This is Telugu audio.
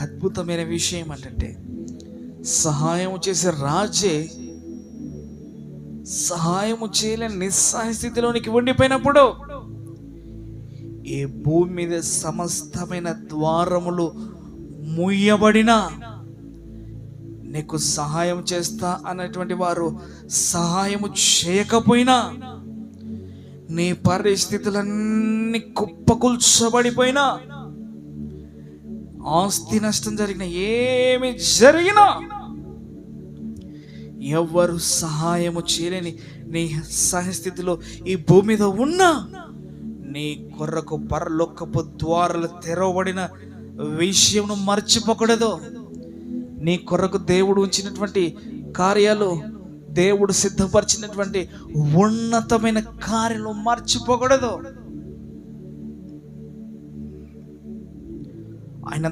అద్భుతమైన విషయం ఏంటంటే, సహాయం చేసే రాజే సహాయము చేయలేని నిస్సహాయ స్థితిలోనికి ఉండిపోయినప్పుడు, ఈ భూమి మీద సమస్తమైన ద్వారములు మూయబడినా, నీకు సహాయం చేస్తా అన్నటువంటి వారు సహాయము చేయకపోయినా, నీ పరిస్థితులన్నీ కుప్పకూల్చబడిపోయినా, ఆస్తి నష్టం జరిగిన, ఏమి జరిగినా, ఎవరు సహాయము చేయలేని నీ సహస్థితిలో ఈ భూమి మీద ఉన్నా, నీ కొరకు పరలోకపు ద్వారాలు తెరవబడిన విషయం మర్చిపోకూడదు. నీ కొరకు దేవుడు ఉంచినటువంటి కార్యాలు, దేవుడు సిద్ధపరిచినటువంటి ఉన్నతమైన కార్యాలు మర్చిపోకూడదు. ఆయన